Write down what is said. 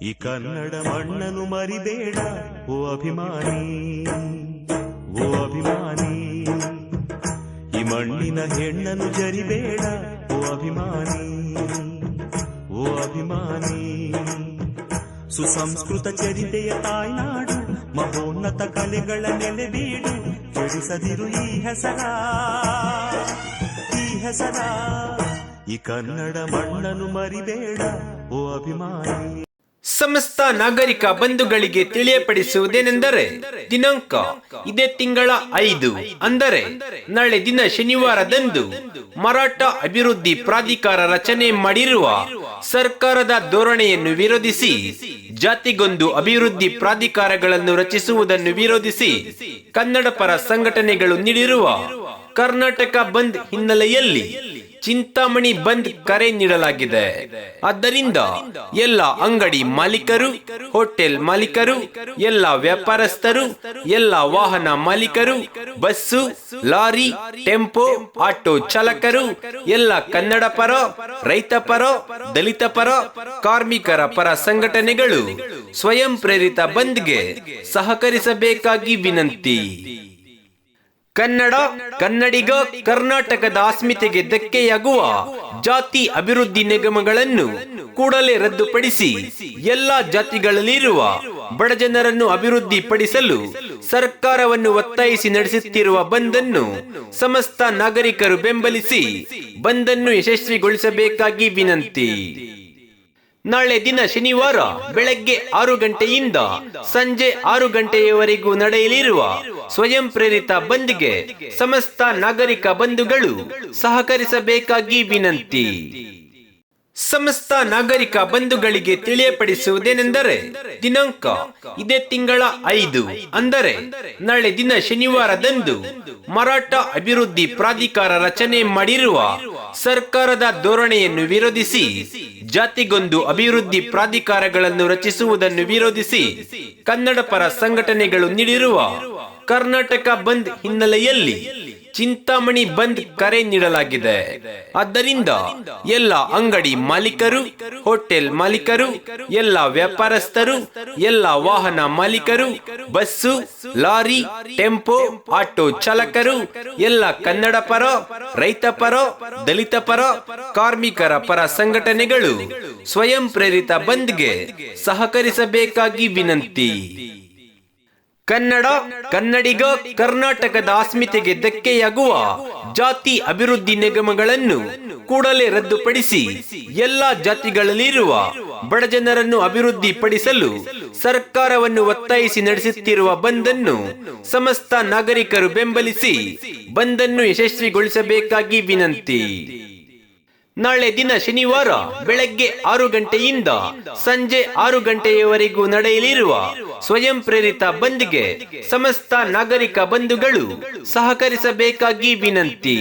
ಈ ಕನ್ನಡ ಮಣ್ಣನ್ನು ಮರಿಬೇಡ ಓ ಅಭಿಮಾನಿ, ಓ ಅಭಿಮಾನಿ. ಈ ಮಣ್ಣಿನ ಹೆಣ್ಣನ್ನು ಜರಿಬೇಡ ಓ ಅಭಿಮಾನಿ, ಓ ಅಭಿಮಾನಿ. ಸುಸಂಸ್ಕೃತ ಚರಿತೆಯ ತಾಯ್ನಾಡು, ಮಹೋನ್ನತ ಕಲೆಗಳ ನೆಲೆಬೀಡು. ಕೆಡಿಸದಿರು ಈ ಹೆಸರ, ಈ ಹೆಸರ. ಈ ಕನ್ನಡ ಮಣ್ಣನ್ನು ಮರಿಬೇಡ ಓ ಅಭಿಮಾನಿ. ಸಮಸ್ತ ನಾಗರಿಕ ಬಂಧುಗಳಿಗೆ ತಿಳಿಯಪಡಿಸುವುದೇನೆಂದರೆ, ದಿನಾಂಕ ಇದೇ ತಿಂಗಳ 5 ಅಂದರೆ ನಾಳೆ ದಿನ ಶನಿವಾರದಂದು ಮರಾಠ ಅಭಿವೃದ್ಧಿ ಪ್ರಾಧಿಕಾರ ರಚನೆ ಮಾಡಿರುವ ಸರ್ಕಾರದ ಧೋರಣೆಯನ್ನು ವಿರೋಧಿಸಿ, ಜಾತಿಗೊಂದು ಅಭಿವೃದ್ಧಿ ಪ್ರಾಧಿಕಾರಗಳನ್ನು ರಚಿಸುವುದನ್ನು ವಿರೋಧಿಸಿ ಕನ್ನಡ ಪರ ಸಂಘಟನೆಗಳು ನೀಡಿರುವ ಕರ್ನಾಟಕ ಬಂದ್ ಹಿನ್ನೆಲೆಯಲ್ಲಿ ಚಿಂತಾಮಣಿ ಬಂದ್ ಕರೆ ನೀಡಲಾಗಿದೆ. ಆದ್ದರಿಂದ ಎಲ್ಲ ಅಂಗಡಿ ಮಾಲೀಕರು, ಹೋಟೆಲ್ ಮಾಲೀಕರು, ಎಲ್ಲ ವ್ಯಾಪಾರಸ್ಥರು, ಎಲ್ಲ ವಾಹನ ಮಾಲೀಕರು, ಬಸ್ಸು, ಲಾರಿ, ಟೆಂಪೋ, ಆಟೋ ಚಾಲಕರು, ಎಲ್ಲ ಕನ್ನಡ ಪರ, ರೈತ ಪರ, ದಲಿತ ಪರ, ಕಾರ್ಮಿಕರ ಪರ ಸಂಘಟನೆಗಳು ಸ್ವಯಂ ಪ್ರೇರಿತ ಬಂದ್ಗೆ ಸಹಕರಿಸಬೇಕಾಗಿ ವಿನಂತಿ. ಕನ್ನಡ, ಕನ್ನಡಿಗ, ಕರ್ನಾಟಕದ ಅಸ್ಮಿತೆಗೆ ಧಕ್ಕೆಯಾಗುವ ಜಾತಿ ಅಭಿವೃದ್ಧಿ ನಿಗಮಗಳನ್ನು ಕೂಡಲೇ ರದ್ದುಪಡಿಸಿ ಎಲ್ಲಾ ಜಾತಿಗಳಲ್ಲಿರುವ ಬಡಜನರನ್ನು ಅಭಿವೃದ್ಧಿ ಪಡಿಸಲು ಸರ್ಕಾರವನ್ನು ಒತ್ತಾಯಿಸಿ ನಡೆಸುತ್ತಿರುವ ಬಂದ್ ಅನ್ನು ಸಮಸ್ತ ನಾಗರಿಕರು ಬೆಂಬಲಿಸಿ ಬಂದ್ ಅನ್ನು ಯಶಸ್ವಿಗೊಳಿಸಬೇಕಾಗಿ ವಿನಂತಿ. ನಾಳೆ ದಿನ ಶನಿವಾರ ಬೆಳಗ್ಗೆ 6 ಗಂಟೆಯಿಂದ ಸಂಜೆ 6 ಗಂಟೆಯವರೆಗೂ ನಡೆಯಲಿರುವ ಸ್ವಯಂ ಪ್ರೇರಿತ ಬಂದ್ಗೆ ಸಮಸ್ತ ನಾಗರಿಕ ಬಂಧುಗಳು ಸಹಕರಿಸಬೇಕಾಗಿ ವಿನಂತಿ. ಸಮಸ್ತ ನಾಗರಿಕ ಬಂಧುಗಳಿಗೆ ತಿಳಿಯಪಡಿಸುವುದೇನೆಂದರೆ, ದಿನಾಂಕ ಇದೇ ತಿಂಗಳ 5 ಅಂದರೆ ನಾಳೆ ದಿನ ಶನಿವಾರದಂದು ಮರಾಠ ಅಭಿವೃದ್ಧಿ ಪ್ರಾಧಿಕಾರ ರಚನೆ ಮಾಡಿರುವ ಸರ್ಕಾರದ ಧೋರಣೆಯನ್ನು ವಿರೋಧಿಸಿ, ಜಾತಿಗೊಂದು ಅಭಿವೃದ್ಧಿ ಪ್ರಾಧಿಕಾರಗಳನ್ನು ರಚಿಸುವುದನ್ನು ವಿರೋಧಿಸಿ ಕನ್ನಡ ಪರ ಸಂಘಟನೆಗಳು ನೀಡಿರುವ ಕರ್ನಾಟಕ ಬಂದ್ ಹಿನ್ನೆಲೆಯಲ್ಲಿ ಚಿಂತಾಮಣಿ ಬಂದ್ ಕರೆ ನೀಡಲಾಗಿದೆ. ಆದ್ದರಿಂದ ಎಲ್ಲ ಅಂಗಡಿ ಮಾಲೀಕರು, ಹೋಟೆಲ್ ಮಾಲೀಕರು, ಎಲ್ಲ ವ್ಯಾಪಾರಸ್ಥರು, ಎಲ್ಲ ವಾಹನ ಮಾಲೀಕರು, ಬಸ್ಸು, ಲಾರಿ, ಟೆಂಪೋ, ಆಟೋ ಚಾಲಕರು, ಎಲ್ಲ ಕನ್ನಡ ಪರ, ರೈತ ಪರ, ದಲಿತ ಪರ, ಕಾರ್ಮಿಕರ ಪರ ಸಂಘಟನೆಗಳು ಸ್ವಯಂ ಪ್ರೇರಿತ ಬಂದ್ಗೆ ಸಹಕರಿಸಬೇಕಾಗಿ ವಿನಂತಿ. ಕನ್ನಡ, ಕನ್ನಡಿಗ, ಕರ್ನಾಟಕದ ಅಸ್ಮಿತೆಗೆ ಧಕ್ಕೆಯಾಗುವ ಜಾತಿ ಅಭಿವೃದ್ಧಿ ನಿಗಮಗಳನ್ನು ಕೂಡಲೇ ರದ್ದುಪಡಿಸಿ ಎಲ್ಲಾ ಜಾತಿಗಳಲ್ಲಿರುವ ಬಡಜನರನ್ನು ಅಭಿವೃದ್ಧಿ ಪಡಿಸಲು ಸರ್ಕಾರವನ್ನು ಒತ್ತಾಯಿಸಿ ನಡೆಸುತ್ತಿರುವ ಬಂದ್ ಅನ್ನು ಸಮಸ್ತ ನಾಗರಿಕರು ಬೆಂಬಲಿಸಿ ಬಂದ್ ಅನ್ನು ಯಶಸ್ವಿಗೊಳಿಸಬೇಕಾಗಿ ವಿನಂತಿ. ನಾಳೆ ದಿನ ಶನಿವಾರ ಬೆಳಗ್ಗೆ 6 ಗಂಟೆಯಿಂದ ಸಂಜೆ 6 ಗಂಟೆಯವರೆಗೂ ನಡೆಯಲಿರುವ ಸ್ವಯಂ ಪ್ರೇರಿತ ಬಂದ್ಗೆ ಸಮಸ್ತ ನಾಗರಿಕ ಬಂಧುಗಳು ಸಹಕರಿಸಬೇಕಾಗಿ ವಿನಂತಿ.